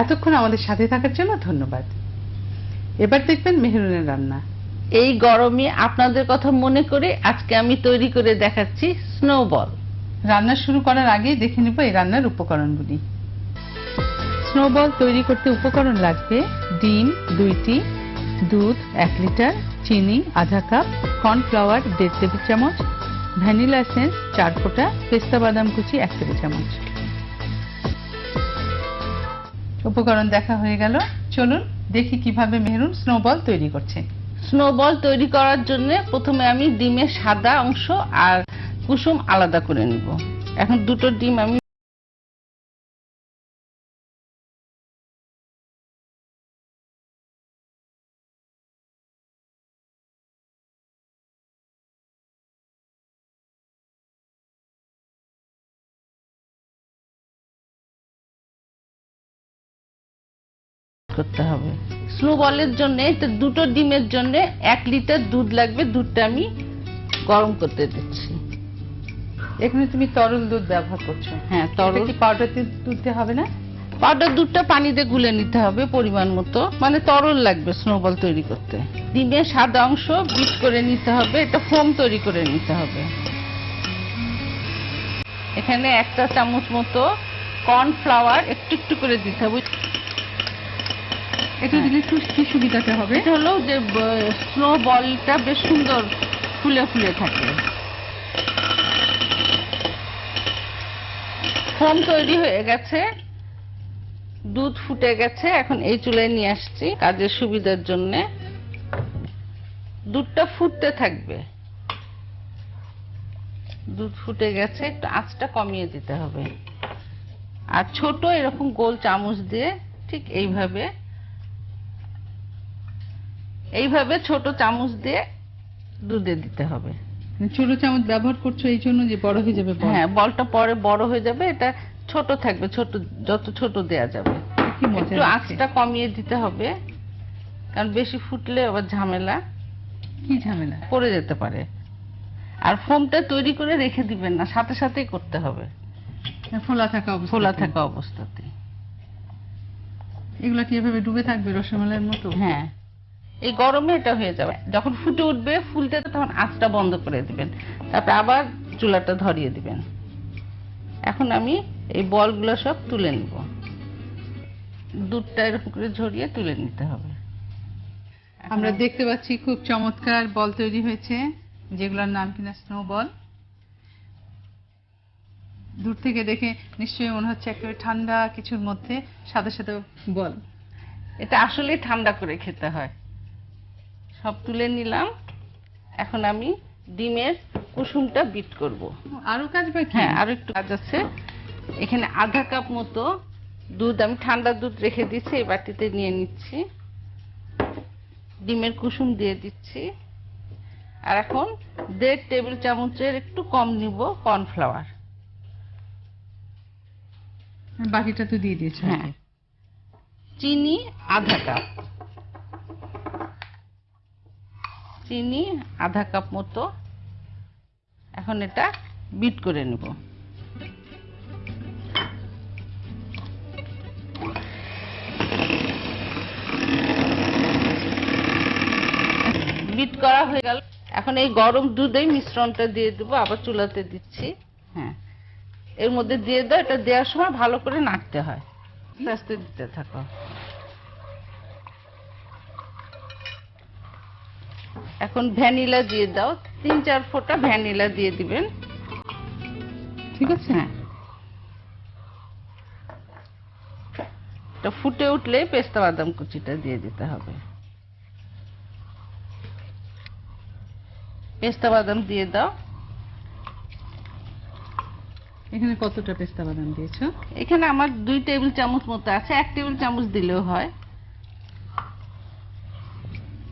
এতক্ষণ আমাদের সাথে থাকার জন্য ধন্যবাদ। এবার দেখবেন মেহেরুনের রান্না। এই গরমে আপনাদের কথা মনে করে আজকে আমি তৈরি করে দেখাচ্ছি স্নোবল। রান্না শুরু করার আগে দেখে নেব এই রান্নার উপকরণগুলি। স্নোবল তৈরি করতে উপকরণ লাগবে ডিম 2টি, দুধ 1 লিটার, চিনি আধা কাপ, কর্নফ্লাওয়ার 1.5 টেবিল চামচ, ভ্যানিলা এসেন্স 4 ফোঁটা, পেস্তা বাদাম কুচি 1 টেবিল চামচ। উপকরণ দেখা হয়ে গেল, চলুন দেখি কিভাবে মেহেরুন স্নোবল তৈরি করছে। স্নোবল তৈরি করার জন্য প্রথমে আমি ডিমের সাদা অংশ আর কুসুম আলাদা করে নিব। এখন দুটো ডিম আমি করতে হবে। স্নোবলের জন্য দুটো ডিমের জন্য 1 লিটার দুধ লাগবে। দুধটা আমি গরম করতে দিচ্ছি। এখানে তুমি তরল দুধ ব্যবহার করছো? হ্যাঁ, তরল। কি পাউডার দুধ দিয়ে হবে না? পাউডার দুধটা পানিতে গুলে নিতে হবে পরিমাণ মতো, মানে তরল লাগবে স্নোবল তৈরি করতে। ডিমের সাদা অংশ বিট করে নিতে হবে, এটা ফোম তৈরি করে নিতে হবে। এখানে 1 চা চামচ মতো কর্নফ্লাওয়ার একটু একটু করে দিতে হবে। এটা দিলে একটু কি সুবিধাটা হবে? এটা হলো যে স্নোবলটা বেশ সুন্দর ফুলে ফুলে থাকে। ফোম তৈরি হয়ে গেছে, দুধ ফুটে গেছে। এখন এই চুলায় নিয়ে আসছি কাজের সুবিধার জন্য। দুধটা ফুটতে থাকবে। দুধ ফুটে গেছে, একটু আঁচটা কমিয়ে দিতে হবে। আর ছোট এরকম গোল চামচ দিয়ে ঠিক এইভাবে ছোট চামচ দিয়ে দুধে দিতে হবে। ছোট চামচ ব্যবহার করছো এই জন্য যে বড় হয়ে যাবে? হ্যাঁ, বলটা পরে বড় হয়ে যাবে, এটা ছোট থাকবে, যত ছোট দেয়া যাবে। একটু আঁচটা কমিয়ে দিতে হবে, কারণ বেশি ফুটলে আবার ঝামেলা। কি ঝামেলা? পড়ে যেতে পারে। আর ফোমটা তৈরি করে রেখে দিবেন না, সাথে সাথেই করতে হবে, ফোলা থাকা অবস্থাতে। এগুলা কি এভাবে ডুবে থাকবে রসমালাইয়ের মতো? হ্যাঁ, এই গরমে এটা হয়ে যাবে। যখন ফুটে উঠবে ফুলতে, তখন আঁচটা বন্ধ করে দিবেন, তারপর আবার চুলাটা ধরিয়ে দিবেন। এখন আমি এই বলগুলো সব তুলে নিব। দুধটা এরকম করে ঝরিয়ে তুলে নিতে হবে। আমরা দেখতে পাচ্ছি খুব চমৎকার বল তৈরি হয়েছে, যেগুলোর নাম কিনা স্নো বল। দূর থেকে দেখে নিশ্চয়ই মনে হচ্ছে একেবারে ঠান্ডা কিছুর মধ্যে সাদা সাদা বল। এটা আসলে ঠান্ডা করে খেতে হয়। সব তুলে নিলাম। এখন আমি ডিমের কুসুমটা বিট করব। আরো কাজ বাকি? হ্যাঁ, আরো একটু কাজ আছে। এখানে আধা কাপ মতো দুধ, আমি ঠান্ডা দুধ রেখে দিচ্ছি, এই বাটিতে নিয়ে নিচ্ছি। ডিমের কুসুম দিয়ে দিচ্ছি। আর এখন 1.5 টেবিল চামচের একটু কম নিব কর্নফ্লাওয়ার। বাকিটা তো দিয়ে দিয়েছো? হ্যাঁ। চিনি আধা কাপ, চিনি আধা কাপ মতো। এখন এটা বিট করে নেব। বিট করা হয়ে গেল। এখন এই গরম দুধেই মিশ্রণটা দিয়ে দেবো, আবার চুলাতে দিচ্ছি। হ্যাঁ, এর মধ্যে দিয়ে দাও। এটা দেওয়ার সময় ভালো করে নাড়তে হয়, আস্তে আস্তে দিতে থাকো। এখন ভ্যানিলা দিয়ে দাও, 3-4 ফোঁটা ভ্যানিলা দিয়ে দিবেন। ঠিক আছে। হ্যাঁ, এটা ফুটে উঠলে পেস্তা বাদাম কুচিটা দিয়ে দিতে হবে। পেস্তা বাদাম দিয়ে দাও। এখানে কতটা পেস্তা বাদাম দিয়েছো? এখানে আমার 2 টেবিল চামচ মতো আছে, 1 টেবিল চামচ দিলেও হয়।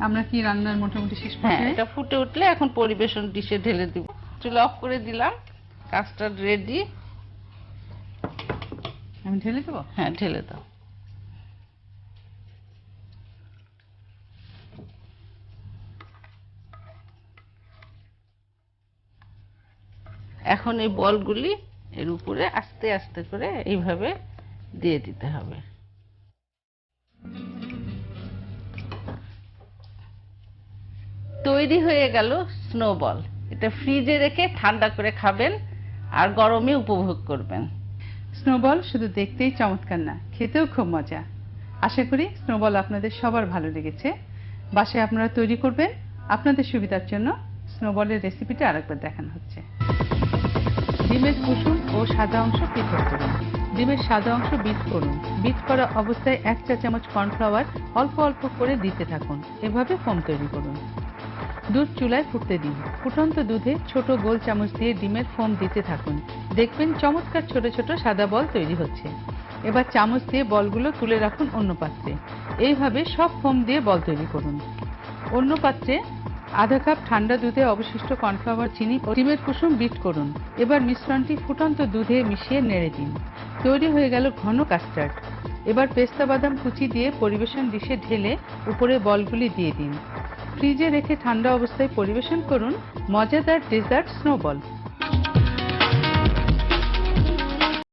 আমরা কি রান্নার মোটামুটি শেষ হ্যাঁ, পর্যায়ে? এটা ফুটে উঠলে এখন পরিবেশন ডিশে ঢেলে দিব। চুলা অফ করে দিলাম, কাস্টার্ড রেডি। আমি ঢেলে দেবো? হ্যাঁ, ঢেলে দাও। এখন এই বলগুলি এর উপরে আস্তে আস্তে করে এইভাবে দিয়ে দিতে হবে। তৈরি হয়ে গেল স্নোবল। এটা ফ্রিজে রেখে ঠান্ডা করে খাবেন আর গরমে উপভোগ করবেন। স্নোবল শুধু দেখতেই চমৎকার না, খেতেও খুব মজা। আশা করি স্নোবল আপনাদের সবার ভালো লেগেছে। বাসায় আপনারা তৈরি করবেন। আপনাদের সুবিধার জন্য স্নোবলের রেসিপিটা আরেকবার দেখানো হচ্ছে। ডিমের কুসুম ও সাদা অংশ পৃথক করুন। ডিমের সাদা অংশ বিট করুন। বিট করা অবস্থায় 1 চা চামচ কর্নফ্লাওয়ার অল্প অল্প করে দিতে থাকুন। এভাবে ফোম তৈরি করুন। দুধ চুলায় ফুটতে দিন। ফুটন্ত দুধে ছোট গোল চামচ দিয়ে ডিমের ফোম দিতে থাকুন। দেখবেন চমৎকার ছোট ছোট সাদা বল তৈরি হচ্ছে। এবার চামচ দিয়ে বলগুলো তুলে রাখুন অন্য পাত্রে। এইভাবে সব ফোম দিয়ে বল তৈরি করুন। অন্য পাত্রে আধা কাপ ঠান্ডা দুধে অবশিষ্ট কর্নফ্লাওয়ার, চিনি ও ডিমের কুসুম বিট করুন। এবার মিশ্রণটি ফুটন্ত দুধে মিশিয়ে নেড়ে দিন। তৈরি হয়ে গেল ঘন কাস্টার্ড। এবার পেস্তা বাদাম কুচি দিয়ে পরিবেশন ডিশে ঢেলে উপরে বলগুলি দিয়ে দিন। ফ্রিজে রেখে ঠান্ডা অবস্থায় পরিবেশন করুন মজাদার ডেজার্ট স্নোবল।